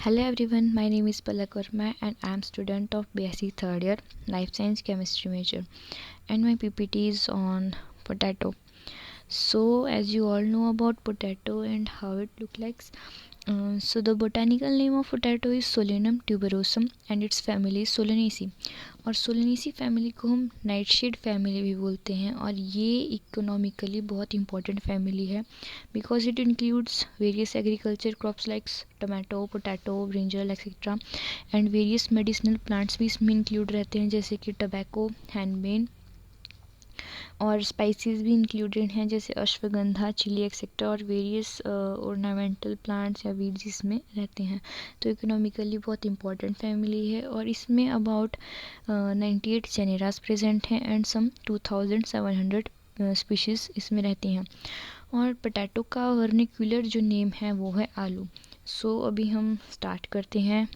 Hello everyone, my name is Palak Verma and I am student of BSc third year Life Science Chemistry major and my PPT is on potato. So as you all know about potato and how it looks like, so the botanical name of potato is Solanum tuberosum and its family is Solanaceae और Solanaceae family को हम nightshade family भी बोलते हैं और ये economically बहुत important family है because it includes various agriculture crops like tomato potato brinjal etcetera and various medicinal plants भी इसमें इंक्लूड रहते हैं जैसे कि टबैको हैंडमेड और स्पाइसेस भी इंक्लूडेड हैं जैसे अश्वगंधा चिली एक्सेट्रा और वेरियस ऑर्नामेंटल प्लांट्स या वीड्स इसमें रहते हैं। तो इकोनॉमिकली बहुत इंपॉर्टेंट फैमिली है और इसमें अबाउट 98 जेनेरास प्रेजेंट हैं एंड सम 2700 स्पीशीज़ इसमें रहती हैं। और पोटैटो का वर्निकुलर जो नेम है वो है आलू। सो अभी हम स्टार्ट करते हैं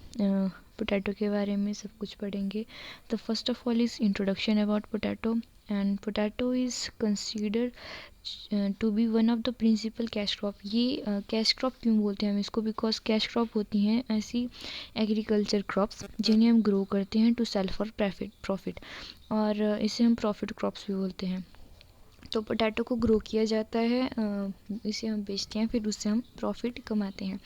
पोटैटो के बारे में सब कुछ पढ़ेंगे। The first of all is introduction about potato and potato is considered to be one of the principal cash crop. ये कैश क्रॉप क्यों बोलते हैं हम इसको, बिकॉज कैश क्रॉप होती हैं ऐसी एग्रीकल्चर क्रॉप्स जिन्हें हम ग्रो करते हैं टू सेल फॉर प्रॉफिट और इसे हम प्रॉफिट क्रॉप्स भी बोलते हैं। तो पोटैटो को ग्रो किया जाता है, इसे हम बेचते हैं, फिर उससे हम प्रॉफिट कमाते हैं।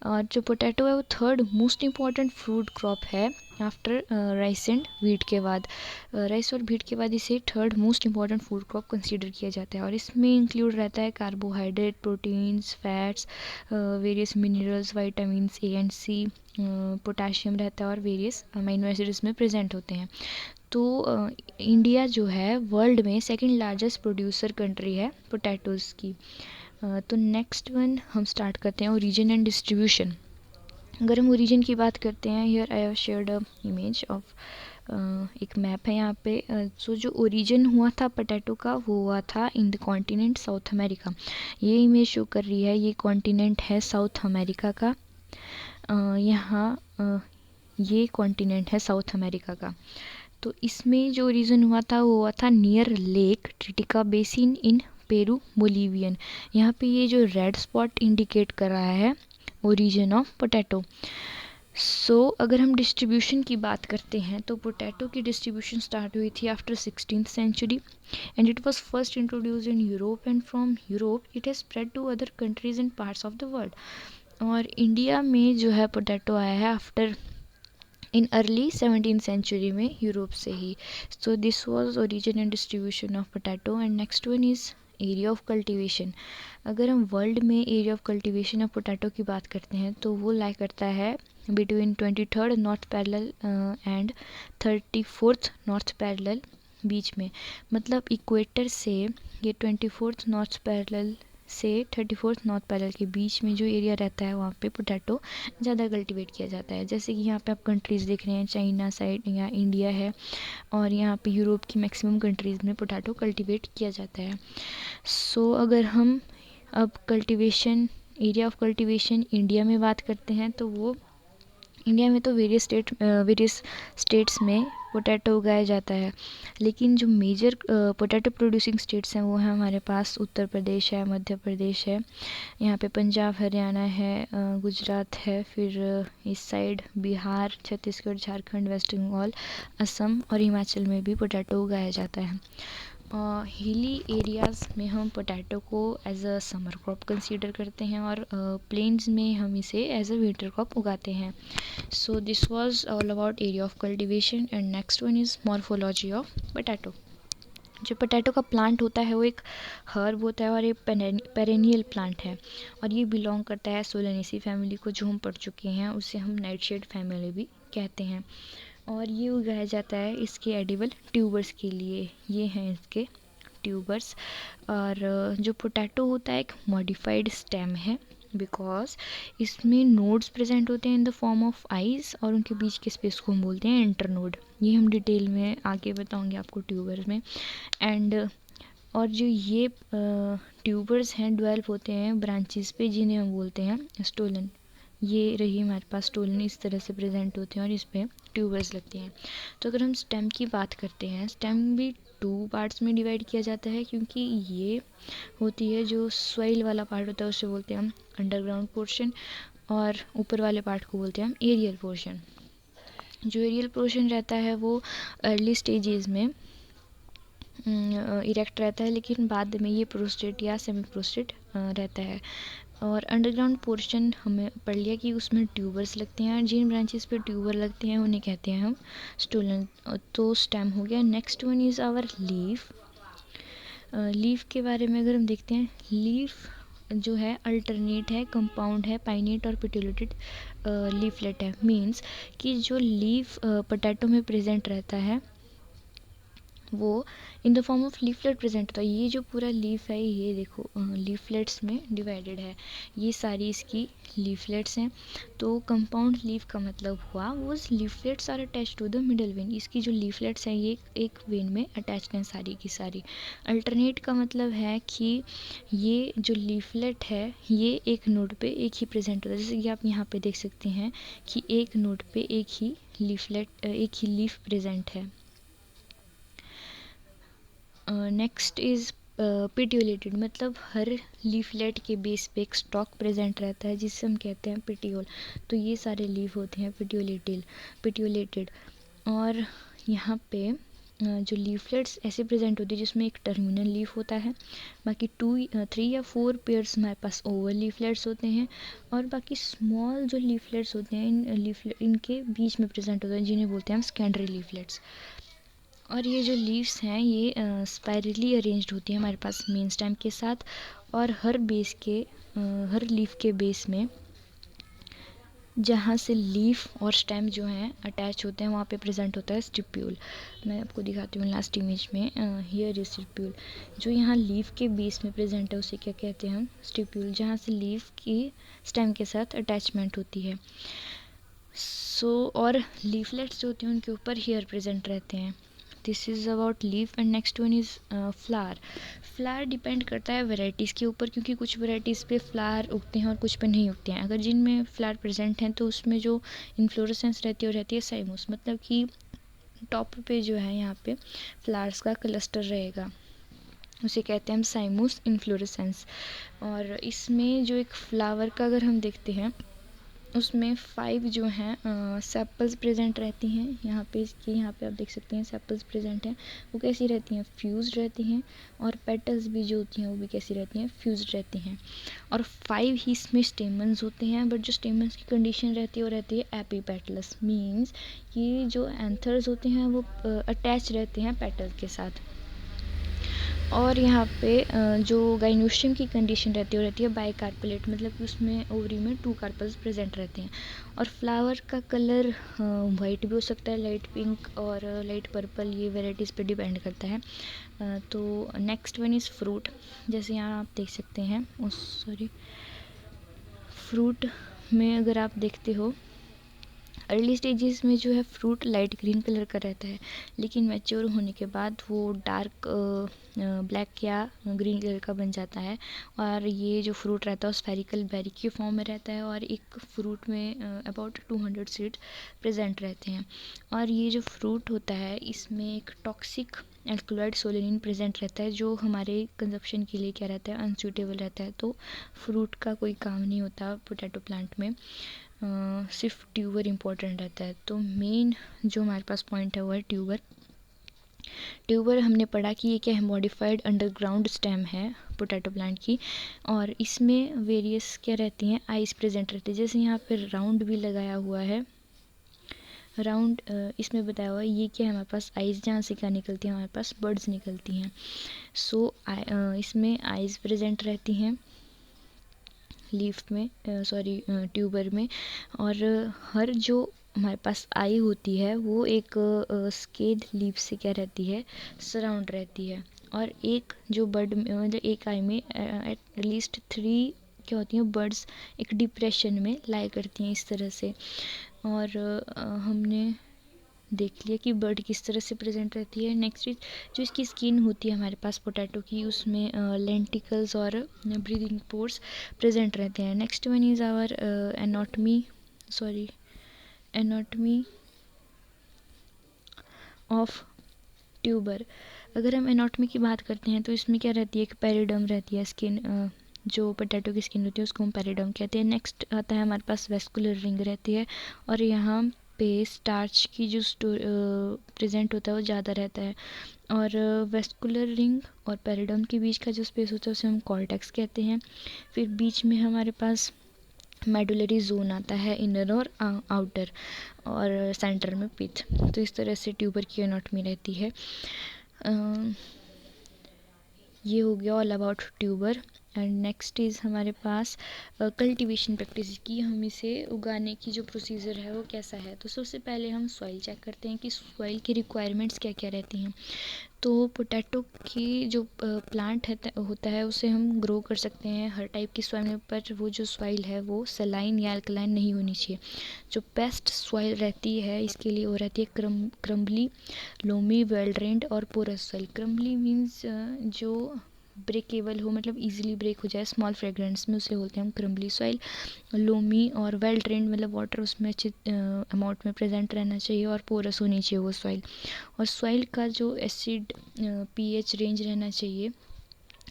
और जो पोटैटो है वो third most important fruit crop है आफ्टर राइस एंड व्हीट के बाद। राइस और व्हीट के बाद इसे third most important food crop consider किया जाता है और इसमें इंक्लूड रहता है carbohydrate proteins fats various minerals vitamin A and C potassium रहता है और वेरियस अमीनो एसिड इसमें प्रेजेंट होते हैं। तो इंडिया जो है वर्ल्ड में सेकंड लार्जेस्ट प्रोड्यूसर कंट्री है पोटैटोज़ की। तो नेक्स्ट वन हम स्टार्ट करते हैं ओरिजिन एंड डिस्ट्रीब्यूशन। अगर हम ओरिजिन की बात करते हैं, here I have shared a image of एक मैप है यहाँ पे। सो जो ओरिजिन हुआ था पोटैटो का वो हुआ था in the continent south America. ये इमेज शो कर रही है, ये कॉन्टिनेंट है साउथ अमेरिका का। यहाँ ये कॉन्टिनेंट है साउथ अमेरिका का। तो इसमें जो ओरिजिन हुआ था वो हुआ था near lake Titicaca basin in Peru Bolivian. यहाँ पे ये जो रेड स्पॉट इंडिकेट कर रहा है ओरिजिन ऑफ पोटैटो। सो अगर हम डिस्ट्रीब्यूशन की बात करते हैं तो पोटैटो की डिस्ट्रीब्यूशन स्टार्ट हुई थी after 16th century and it was first introduced in Europe and from Europe it has spread to other countries and parts of the world. और इंडिया में जो है पोटैटो आया है after in early 17th century में Europe से ही। So this was origin and distribution of potato and next one is area of cultivation. अगर हम वर्ल्ड में area of cultivation of potato की बात करते हैं तो वो लाई करता है between 23rd north parallel and 34th north parallel बीच में। मतलब इक्वेटर से ये 24th नॉर्थ पैरेलल से 34th नॉर्थ पैरेलल के बीच में जो एरिया रहता है वहाँ पे पोटैटो ज़्यादा कल्टीवेट किया जाता है। जैसे कि यहाँ पे आप कंट्रीज़ देख रहे हैं, चाइना साइड या इंडिया है और यहाँ पे यूरोप की मैक्सिमम कंट्रीज़ में पोटैटो कल्टीवेट किया जाता है। सो अगर हम अब cultivation area of cultivation India में बात करते हैं तो वो इंडिया में तो वेरियस स्टेट्स में पोटैटो उगाया जाता है, लेकिन जो मेजर पोटैटो प्रोड्यूसिंग स्टेट्स हैं वो हैं हमारे पास उत्तर प्रदेश है, मध्य प्रदेश है, यहाँ पे पंजाब हरियाणा है, गुजरात है, फिर इस साइड बिहार छत्तीसगढ़ झारखंड वेस्ट बंगाल असम और हिमाचल में भी पोटैटो उगाया जाता है। हिली एरियाज़ में हम पोटैटो को as a summer crop consider करते हैं और प्लेन्स में हम इसे एज अ विंटर क्रॉप उगाते हैं। सो this was all about area of cultivation and next one is morphology of potato. जो पोटैटो का प्लांट होता है वो एक हर्ब होता है और एक पेरेनियल प्लांट है और ये बिलोंग करता है सोलेनेसी फैमिली को, जो हम पढ़ चुके हैं, उसे हम नाइटशेड फैमिली भी कहते हैं। और ये उगाया जाता है इसके एडिबल ट्यूबर्स के लिए, ये हैं इसके ट्यूबर्स। और जो पोटैटो होता है एक मॉडिफाइड स्टेम है बिकॉज इसमें नोड्स प्रेजेंट होते हैं in the form of eyes और उनके बीच के स्पेस को हम बोलते हैं इंटरनोड। ये हम डिटेल में आगे बताऊंगे आपको ट्यूबर्स में। एंड और जो ये ट्यूबर्स हैं डेवलप होते हैं ब्रांचेस पे जिन्हें हम बोलते हैं स्टोलन। ये रही हमारे पास स्टोलन इस तरह से प्रेजेंट होते हैं और इस पर ट्यूबर्स लगती हैं। तो अगर हम स्टेम की बात करते हैं, स्टेम भी 2 पार्ट्स में डिवाइड किया जाता है क्योंकि ये होती है जो सॉइल वाला पार्ट होता है उसे बोलते हैं हम अंडरग्राउंड पोर्शन और ऊपर वाले पार्ट को बोलते हैं हम एरियल पोर्शन। जो एरियल पोर्शन रहता है वो अर्ली स्टेजेस में इरेक्ट रहता है, लेकिन बाद में ये प्रोस्टेट या सेमी प्रोस्टेट रहता है। और अंडरग्राउंड पोर्शन हमें पढ़ लिया कि उसमें ट्यूबर्स लगते हैं, जिन ब्रांचेस पे ट्यूबर लगते हैं उन्हें कहते हैं हम स्टोलन। तो स्टेम हो गया। Next one is our leaf. Leaf के बारे में अगर हम देखते हैं, लीफ जो है अल्टरनेट है, कंपाउंड है, पाइनेट और पिट्यूलेटेड लीफलेट है। मीन्स कि जो लीफ पोटैटो में प्रेजेंट रहता है वो in the form of leaflet present होता है। ये जो पूरा लीफ है ये देखो लीफलेट्स में डिवाइडेड है, ये सारी इसकी लीफलेट्स हैं। तो कंपाउंड लीफ का मतलब हुआ वो leaflets are attach to the middle vein. इसकी जो लीफलेट्स हैं ये एक वेन में अटैच हैं सारी की सारी। अल्टरनेट का मतलब है कि ये जो लीफलेट है ये एक नोड पे एक ही प्रेजेंट होता है। जैसे कि आप यहाँ पे देख सकते हैं कि एक नोड पे एक ही लीफ प्रेजेंट है। नेक्स्ट इज़ पिट्यूलेटेड, मतलब हर लीफलेट के बेस पे एक स्टॉक प्रेजेंट रहता है जिसे हम कहते हैं पिट्यूल। तो ये सारे लीफ होते हैं पिट्यूलेटेड। और यहाँ पे जो लीफलेट्स ऐसे प्रेजेंट होती है जिसमें एक टर्मिनल लीफ होता है, बाकी 3 या 4 पेयर्स हमारे पास ओवल लीफलेट्स होते हैं, और बाकी स्मॉल जो लीफलेट्स होते हैं इनके बीच में प्रेजेंट होते हैं जिन्हें बोलते हैं हम सेकेंडरी लीफलेट्स। और ये जो लीव्स हैं ये स्पाइरली अरेंज्ड होती हैं हमारे पास मेन स्टेम के साथ, और हर लीफ के बेस में जहाँ से लीफ और स्टेम जो हैं अटैच होते हैं वहाँ पे प्रेजेंट होता है स्टिप्यूल। मैं आपको दिखाती हूँ लास्ट इमेज में, हियर इज स्टिप्यूल। जो यहाँ लीफ के बेस में प्रेजेंट है उसे क्या कहते हैं हम स्टिप्यूल, जहाँ से लीफ की स्टेम के साथ अटैचमेंट होती है। और लीफलेट्स जो होती हैं उनके ऊपर हेयर प्रेजेंट रहते हैं। This is about leaf. And next one is flower. Flower depend करता है वेराइटीज़ के ऊपर, क्योंकि कुछ वेराइटीज़ पे फ्लावर उगते हैं और कुछ पे नहीं उगते हैं। अगर जिनमें फ्लावर प्रेजेंट हैं तो उसमें जो इन्फ्लोरेसेंस रहती है वो रहती है साइमोस, मतलब कि टॉप पे जो है यहाँ पे फ्लावर्स का क्लस्टर रहेगा, उसे कहते हैं हम साइमोस इन्फ्लोरेसेंस। और इसमें जो एक फ्लावर का अगर हम देखते हैं उसमें 5 जो हैं सेपल्स प्रेजेंट रहती हैं। यहाँ पे आप देख सकते हैं सेपल्स प्रेजेंट हैं। वो कैसी रहती हैं, फ्यूज्ड रहती हैं। और पेटल्स भी जो होती हैं वो भी कैसी रहती हैं, फ्यूज्ड रहती हैं। और 5 ही इसमें स्टेमन्स होते हैं, बट जो स्टेमन्स की कंडीशन रहती है वो रहती है एपीपेटलस। मीन्स कि जो एंथर्स होते हैं वो अटैच रहते हैं पेटल के साथ। और यहाँ पे जो गाइनोशियम की कंडीशन रहती है वो रहती है बाइकार्पेलेट, मतलब कि उसमें ओवरी में 2 कार्पल्स प्रेजेंट रहते हैं। और फ्लावर का कलर वाइट भी हो सकता है, लाइट पिंक और लाइट पर्पल, ये वेराइटीज़ पे डिपेंड करता है। तो नेक्स्ट वन इज़ फ्रूट। जैसे यहाँ आप देख सकते हैं, फ्रूट में अगर आप देखते हो अर्ली स्टेजेस में जो है फ्रूट लाइट ग्रीन कलर का रहता है, लेकिन मैच्योर होने के बाद वो डार्क ब्लैक या ग्रीन कलर का बन जाता है। और ये जो फ्रूट रहता है स्फेरिकल बेरी के फॉर्म में रहता है, और एक फ्रूट में अबाउट 200 सीड्स प्रेजेंट रहते हैं। और ये जो फ्रूट होता है इसमें एक टॉक्सिक एल्कलॉइड सोलेनिन प्रेजेंट रहता है, जो हमारे कंजप्शन के लिए क्या रहता है, अनसूटेबल रहता है। तो फ्रूट का कोई काम नहीं होता पोटैटो प्लांट में, सिर्फ ट्यूबर इम्पोर्टेंट रहता है। तो मेन जो हमारे पास पॉइंट है वो है ट्यूबर हमने पढ़ा कि ये क्या है, मॉडिफाइड अंडरग्राउंड स्टेम है पोटैटो प्लांट की। और इसमें वेरियस क्या रहती हैं, आइज प्रेजेंट रहती है। जैसे यहाँ पे राउंड भी लगाया हुआ है, राउंड इसमें बताया हुआ है ये क्या है, हमारे पास आइज, जहाँ से क्या निकलती है, हमारे पास बर्ड्स निकलती हैं। इसमें आइज प्रेजेंट रहती हैं लीफ में, ट्यूबर में। और हर जो हमारे पास आई होती है वो एक स्केड लीफ से क्या रहती है, सराउंड रहती है। और एक जो बर्ड मतलब एक आई में एटलीस्ट 3 क्या होती हैं बर्ड्स एक डिप्रेशन में लाई करती हैं इस तरह से। और हमने देख लिया कि बर्ड किस तरह से प्रेजेंट रहती है। नेक्स्ट इज जो इसकी स्किन होती है हमारे पास पोटैटो की, उसमें लेंटिकल्स और ब्रीदिंग पोर्स प्रेजेंट रहते हैं। Next one is our anatomy of tuber. अगर हम एनाटॉमी की बात करते हैं तो इसमें क्या रहती है, एक पेरिडर्म रहती है, स्किन जो पोटैटो की स्किन होती है उसको हम पेरिडर्म कहते हैं। नेक्स्ट आता है हमारे पास वेस्कुलर रिंग रहती है, और यहाँ पे स्टार्च की जो प्रेजेंट होता है वो ज़्यादा रहता है। और वेस्कुलर रिंग और पेरिडर्म के बीच का जो स्पेस होता है उसे हम कॉर्टेक्स कहते हैं। फिर बीच में हमारे पास मेडुलरी जोन आता है, इनर और आउटर, और सेंटर में पिथ। तो इस तरह से ट्यूबर की एनाटॉमी रहती है। ये हो गया all about tuber. And next is हमारे पास कल्टीवेशन प्रैक्टिस की, हम इसे उगाने की जो प्रोसीजर है वो कैसा है। तो सबसे पहले हम सॉइल चेक करते हैं कि सॉइल की रिक्वायरमेंट्स क्या क्या रहती हैं। तो पोटैटो की जो प्लांट होता है उसे हम ग्रो कर सकते हैं हर टाइप की सॉइल में, पर वो जो सॉइल है वो सलाइन या अल्कलाइन नहीं होनी चाहिए। जो बेस्ट सॉइल रहती है इसके लिए वो रहती है क्रम्बली, लोमी, वेल ड्रेन्ड और पोरस सॉइल। क्रम्बली मीन्स जो ब्रेकेबल हो, मतलब इजीली ब्रेक हो जाए स्मॉल फ्रेगरेंट्स में, उसे बोलते हैं हम क्रम्बली सॉइल। लोमी और वेल ड्रेन्ड मतलब वाटर उसमें अच्छे अमाउंट में प्रेजेंट रहना चाहिए, और पोरस होनी चाहिए वो सॉइल। और सॉइल का जो एसिड पीएच रेंज रहना चाहिए,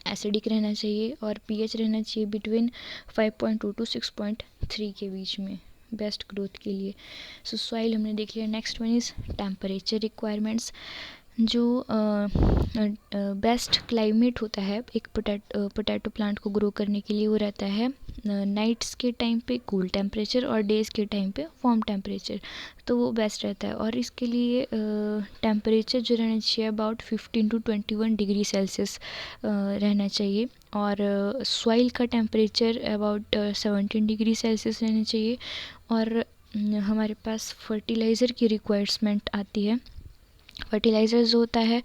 एसिडिक रहना चाहिए, और पीएच रहना चाहिए बिटवीन 5.2 टू 6.3 के बीच में बेस्ट ग्रोथ के लिए। सो सॉइल हमने देख लिया। Next one is temperature requirements. जो बेस्ट क्लाइमेट होता है एक पोटैटो प्लांट को ग्रो करने के लिए वो रहता है नाइट्स के टाइम पे कूल टेम्परेचर और डेज़ के टाइम पे वार्म टेम्परेचर, तो वो बेस्ट रहता है। और इसके लिए टेम्परेचर जो रहना चाहिए अबाउट 15 टू 21 डिग्री सेल्सियस रहना चाहिए, और सॉइल का टेम्परेचर अबाउट 17 डिग्री सेल्सियस रहना चाहिए। और हमारे पास फर्टिलाइज़र की रिक्वायरमेंट आती है। फर्टिलाइज़र जो होता है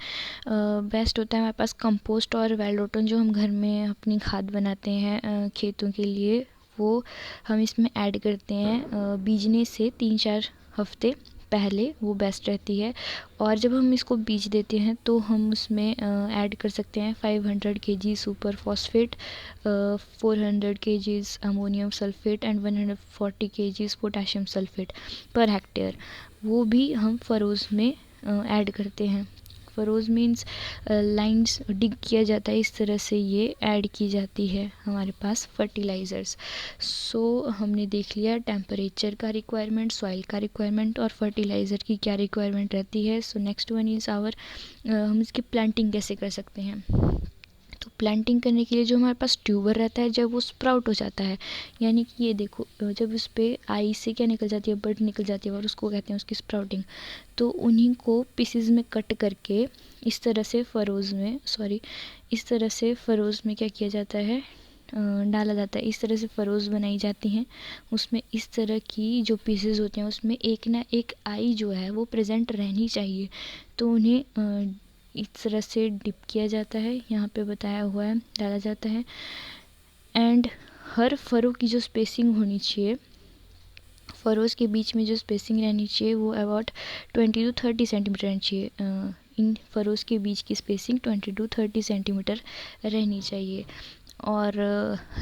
बेस्ट होता है हमारे पास कंपोस्ट और वेलरोटन, जो हम घर में अपनी खाद बनाते हैं खेतों के लिए, वो हम इसमें ऐड करते हैं बीजने से 3-4 हफ्ते पहले, वो बेस्ट रहती है। और जब हम इसको बीज देते हैं तो हम उसमें ऐड कर सकते हैं 500 kg super phosphate, 400 kg ammonium sulphate and 140 kg potassium sulphate per hectare. वो भी हम फरोज़ में ऐड करते हैं। फरोज़ मीन्स लाइंस डिग किया जाता है, इस तरह से ये ऐड की जाती है हमारे पास फर्टिलाइज़र्स। सो हमने देख लिया टेम्परेचर का रिक्वायरमेंट, सॉइल का रिक्वायरमेंट और फर्टिलाइज़र की क्या रिक्वायरमेंट रहती है। So next one is our हम इसकी प्लांटिंग कैसे कर सकते हैं। तो प्लांटिंग करने के लिए जो हमारे पास ट्यूबर रहता है, जब वो स्प्राउट हो जाता है, यानी कि ये देखो जब उस पर आई से क्या निकल जाती है, बर्ड निकल जाती है, और उसको कहते हैं उसकी स्प्राउटिंग। तो उन्हीं को पीसेज में कट करके इस तरह से फरोज़ में क्या किया जाता है, डाला जाता है। इस तरह से फरोज़ बनाई जाती हैं। उसमें इस तरह की जो पीसेज होते हैं उसमें एक ना एक आई जो है वो प्रेजेंट रहनी चाहिए। तो उन्हें इस तरह से डिप किया जाता है, यहाँ पे बताया हुआ है, डाला जाता है। एंड हर फरो की जो स्पेसिंग होनी चाहिए, फरोज़ के बीच में जो स्पेसिंग रहनी चाहिए वो अबाउट 20 टू 30 सेंटीमीटर रहनी चाहिए। इन फरोज़ के बीच की स्पेसिंग 20 टू 30 सेंटीमीटर रहनी चाहिए। और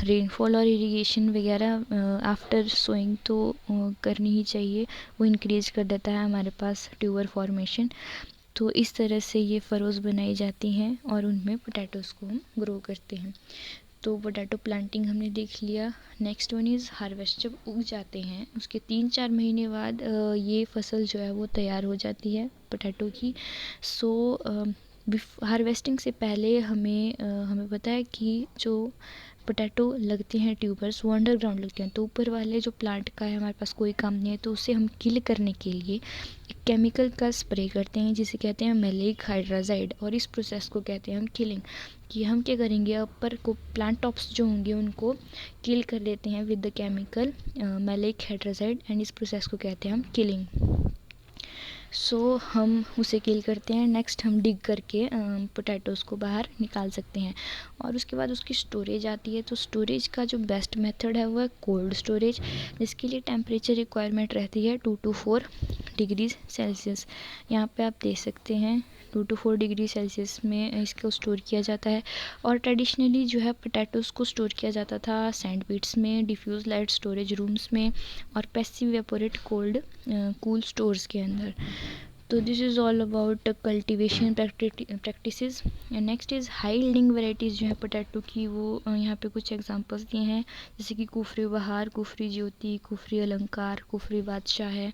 रेनफॉल और इरिगेशन वगैरह आफ्टर सोइंग तो करनी ही चाहिए, वो इंक्रीज कर देता है हमारे पास ट्यूबर फॉर्मेशन। तो इस तरह से ये फरोज़ बनाई जाती हैं और उनमें पोटैटोज़ को हम ग्रो करते हैं। तो पोटैटो प्लांटिंग हमने देख लिया। Next one is harvest. जब उग जाते हैं उसके 3-4 महीने बाद ये फसल जो है वो तैयार हो जाती है पोटैटो की। सो हार्वेस्टिंग से पहले हमें पता है कि जो पोटैटो लगते हैं ट्यूबर्स वो अंडरग्राउंड लगते हैं, तो ऊपर वाले जो प्लांट का है हमारे पास कोई काम नहीं है, तो उसे हम किल करने के लिए एक केमिकल का स्प्रे करते हैं जिसे कहते हैं मैलेक हाइड्राजाइड, और इस प्रोसेस को कहते हैं हम किलिंग। कि हम क्या करेंगे, ऊपर को प्लांट टॉप्स जो होंगे उनको किल कर देते हैं with the chemical maleic hydrazide, and इस प्रोसेस को कहते हैं हम किलिंग। सो हम उसे किल करते हैं। नेक्स्ट हम डिग करके पोटैटोज़ को बाहर निकाल सकते हैं, और उसके बाद उसकी स्टोरेज आती है। तो स्टोरेज का जो बेस्ट मेथड है वो है कोल्ड स्टोरेज, जिसके लिए टेम्परेचर रिक्वायरमेंट रहती है 2 टू 4 डिग्री सेल्सियस। यहाँ पे आप देख सकते हैं 2 टू 4 डिग्री सेल्सियस में इसको स्टोर किया जाता है। और ट्रेडिशनली जो है पोटैटोज़ को स्टोर किया जाता था सैंड पिट्स में, डिफ्यूज़ लाइट स्टोरेज रूम्स में, और passive evaporate cold cool stores के अंदर। तो this is all about cultivation practices. Next is high yielding varieties जो है पोटैटो की, वो यहाँ पे कुछ एग्जांपल्स दिए हैं, जैसे कि कुफरी बहार, कुफरी ज्योति, कुफरी अलंकार, कुफरी बादशाह है,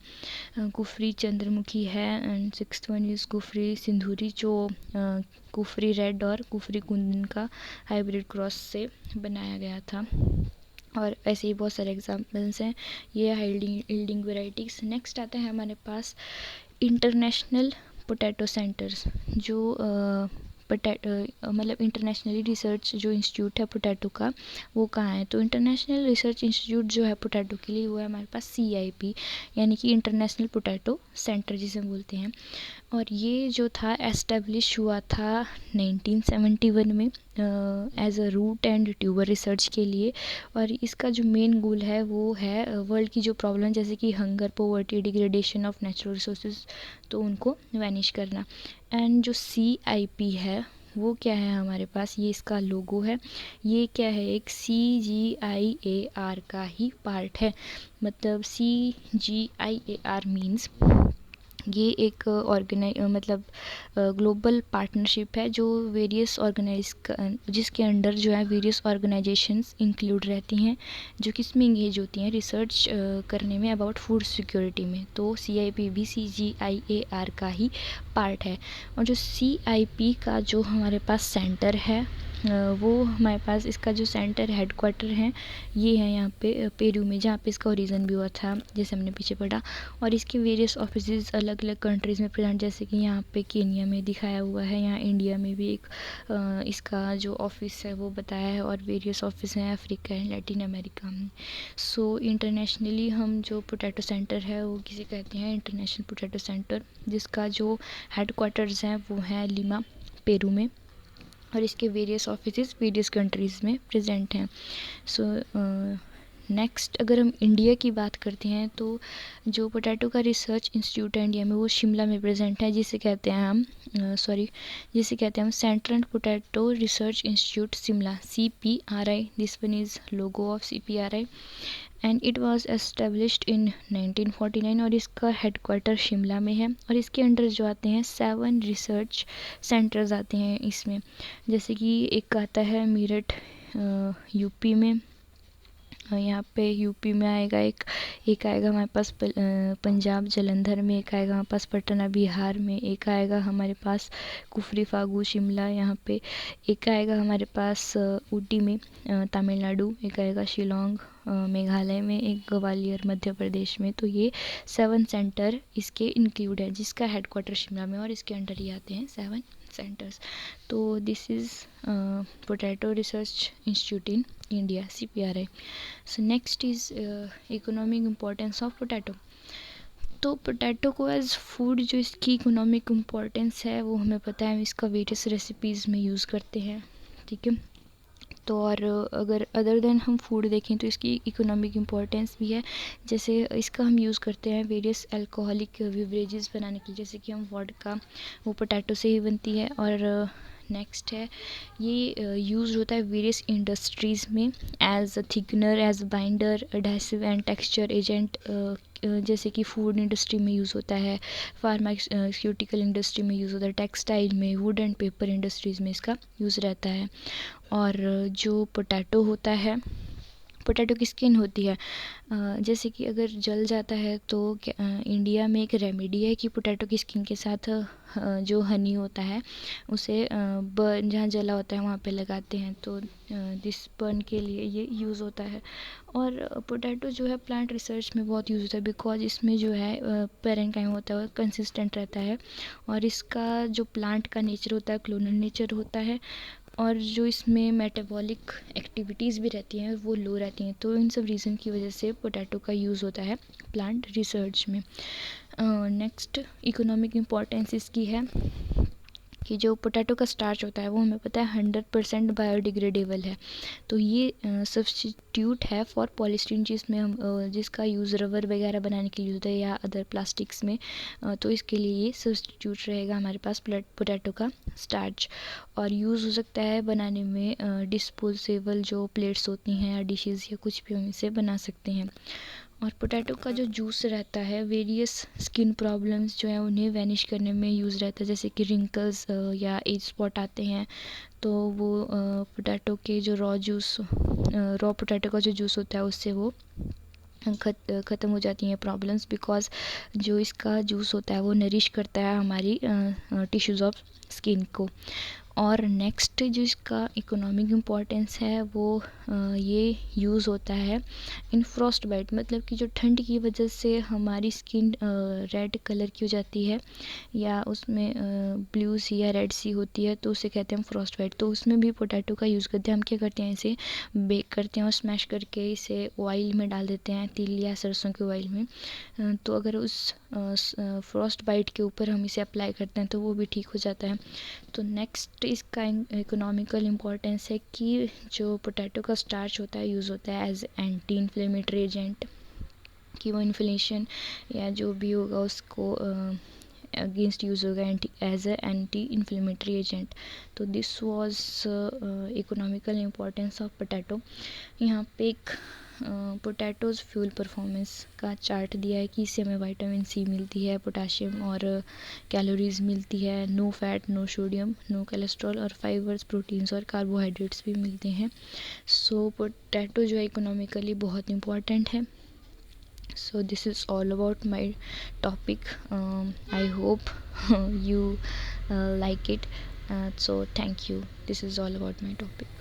कुफरी चंद्रमुखी है, and sixth one is Kufri Sindhuri, जो कुफरी रेड और कुफरी कुंदन का हाइब्रिड क्रॉस से बनाया गया था। और ऐसे ही बहुत सारे एग्जांपल्स हैं, ये हाई यील्डिंग वेराइटीज़। नेक्स्ट आता है हमारे पास इंटरनेशनल पोटैटो सेंटर्स, जो मतलब इंटरनेशनली रिसर्च जो इंस्टीट्यूट है पोटैटो का, वो कहाँ है। तो इंटरनेशनल रिसर्च इंस्टीट्यूट जो है पोटैटो के लिए, वो है हमारे पास CIP, यानी कि इंटरनेशनल पोटैटो सेंटर जिसे बोलते हैं। और ये जो था एस्टेब्लिश हुआ था 1971 में as a root and tuber research के लिए। और इसका जो मेन गोल है वो है वर्ल्ड की जो प्रॉब्लम, जैसे कि hunger, poverty, degradation of natural resources, तो उनको वैनिश करना। एंड जो CIP है वो क्या है हमारे पास, ये इसका लोगो है। ये क्या है, एक CGIAR का ही पार्ट है। मतलब CGIAR मीन्स ये एक मतलब ग्लोबल पार्टनरशिप है, जो वेरियस जिसके अंडर जो है वेरियस ऑर्गेनाइजेशंस इंक्लूड रहती हैं, जो किस में इंगेज होती हैं, रिसर्च करने में अबाउट फूड सिक्योरिटी में। तो CIP भी CGIAR का ही पार्ट है। और जो CIP का जो हमारे पास सेंटर है, वो हमारे पास इसका जो सेंटर हेडक्वार्टर है, ये है यहाँ पे पेरू में, जहाँ पे इसका ओरिजिन भी हुआ था, जैसे हमने पीछे पढ़ा। और इसके वेरियस ऑफिसेज अलग अलग कंट्रीज़ में प्रेजेंट, जैसे कि यहाँ पे केनिया में दिखाया हुआ है, यहाँ इंडिया में भी एक इसका जो ऑफिस है वो बताया है, और वेरियस ऑफिस हैं अफ्रीका एंड लैटिन अमेरिका में। सो इंटरनेशनली हम जो पोटैटो सेंटर है वो किसे कहते हैं, इंटरनेशनल पोटैटो सेंटर, जिसका जो हेडक्वार्टर्स हैं वो है लीमा, पेरू में। और इसके वेरियस ऑफिसेज वेरियस कंट्रीज़ में प्रेजेंट हैं। सो नेक्स्ट अगर हम इंडिया की बात करते हैं, तो जो पोटैटो का रिसर्च इंस्टीट्यूट है इंडिया में, वो शिमला में प्रेजेंट है, जिसे कहते हैं हम central potato research institute Shimla, CPRI। This one is logo of CPRI, and it was established in 1949। और इसका हेडक्वार्टर शिमला में है। और इसके अंडर जो आते हैं 7 रिसर्च सेंटर्स आते हैं इसमें, जैसे कि एक आता है मेरठ यूपी में, यहाँ पे यूपी में आएगा, एक आएगा हमारे पास पंजाब जलंधर में, एक आएगा हमारे पास पटना बिहार में, एक आएगा हमारे पास कुफरी फागू शिमला यहाँ पे, एक आएगा हमारे पास ऊटी में तमिलनाडु, एक आएगा शिलोंग मेघालय में, एक ग्वालियर मध्य प्रदेश में। तो ये 7 सेंटर इसके इंक्लूड है, जिसका हेडक्वार्टर शिमला में, और इसके अंडर ही आते हैं 7 सेंटर्स। तो this is potato research institute in India, CPRI। So next is economic importance of potato. तो पोटैटो को एज फूड, जो इसकी इकोनॉमिक इम्पोर्टेंस है वो हमें पता है, हम इसका वेरियस रेसिपीज़ में यूज़ करते हैं, ठीक है। तो और अगर अदर देन हम फूड देखें तो इसकी इकोनॉमिक इम्पोर्टेंस भी है, जैसे इसका हम यूज़ करते हैं वेरियस अल्कोहलिक बिवरेजेस बनाने के लिए, जैसे कि हम वोडका, वो पोटैटो से ही बनती है। और नेक्स्ट है, ये यूज़ होता है वेरियस इंडस्ट्रीज़ में as a thickener, as binder, adhesive and texture agent, जैसे कि फूड इंडस्ट्री में यूज़ होता है, फार्मास्यूटिकल इंडस्ट्री में यूज़ होता है, टेक्सटाइल में, वुड एंड पेपर इंडस्ट्रीज़ में इसका यूज़ रहता है। और जो पोटैटो होता है, पोटैटो की स्किन होती है, जैसे कि अगर जल जाता है तो इंडिया में एक रेमेडी है कि पोटैटो की स्किन के साथ जो हनी होता है उसे बर्न, जहाँ जला होता है वहाँ पे लगाते हैं, तो दिस बर्न के लिए ये यूज़ होता है। और पोटैटो जो है प्लांट रिसर्च में बहुत यूज़ होता है, बिकॉज इसमें जो है पेरेनकाइम होता है वो कंसिस्टेंट रहता है, और इसका जो प्लांट का नेचर होता है क्लोनल नेचर होता है, और जो इसमें मेटाबॉलिक एक्टिविटीज़ भी रहती हैं वो लो रहती हैं। तो इन सब रीज़न की वजह से पोटैटो का यूज़ होता है प्लांट रिसर्च में। नेक्स्ट इकोनॉमिक इम्पोर्टेंस इसकी है कि जो पोटैटो का स्टार्च होता है वो हमें पता है 100% बायोडिग्रेडेबल है। तो ये सब्स्टिट्यूट है फॉर पॉलीस्टीरीन, जिसमें हम जिसका यूज़ रबर वगैरह बनाने के लिए होता है या अदर प्लास्टिक्स में, तो इसके लिए ये सब्स्टिट्यूट रहेगा हमारे पास पोटैटो का स्टार्च। और यूज़ हो सकता है बनाने में डिस्पोजेबल जो प्लेट्स होती हैं या डिशेज़ या कुछ भी हम इसे बना सकते हैं। और पोटैटो का जो जूस रहता है वेरियस स्किन प्रॉब्लम्स जो है उन्हें वैनिश करने में यूज़ रहता है, जैसे कि रिंकल्स या एज स्पॉट आते हैं तो वो पोटैटो के जो रॉ पोटैटो का जो जूस होता है उससे वो ख़त्म हो जाती हैं प्रॉब्लम्स, बिकॉज जो इसका जूस होता है वो नरिश करता है हमारी टिश्यूज़ ऑफ स्किन को। और नेक्स्ट जो इसका इकोनॉमिक इम्पोर्टेंस है वो ये यूज़ होता है इन फ्रॉस्ट बाइट, मतलब कि जो ठंड की वजह से हमारी स्किन रेड कलर की हो जाती है या उसमें ब्लू सी या रेड सी होती है तो उसे कहते हैं फ्रॉस्ट बाइट। तो उसमें भी पोटैटो का यूज़ करते हैं। हम क्या करते हैं, इसे बेक करते हैं और स्मैश करके इसे ऑयल में डाल देते हैं, तिल या सरसों के ऑयल में। तो अगर उस फ्रॉस्ट बाइट के ऊपर हम इसे अप्लाई करते हैं तो वो भी ठीक हो जाता है। तो नेक्स्ट इसका इकोनॉमिकल इम्पोर्टेंस है कि जो पोटैटो का स्टार्च होता है यूज़ होता है एज एंटी इन्फ्लेमेटरी एजेंट, कि वो इन्फ्लेशन या जो भी होगा उसको अगेंस्ट यूज़ होगा as a anti inflammatory agent. तो this was economical importance of potato. यहाँ पे एक पोटैटोज़ फ्यूल परफॉर्मेंस का चार्ट दिया है कि इससे हमें विटामिन सी मिलती है, पोटाशियम और कैलोरीज मिलती है, no fat, no sodium, no cholesterol और फाइबर्स, प्रोटीन्स और कार्बोहाइड्रेट्स भी मिलते हैं। सो पोटैटो जो है इकोनॉमिकली बहुत इंपॉर्टेंट है। So this is all about my topic. I hope you like it. So thank you. This is all about my topic.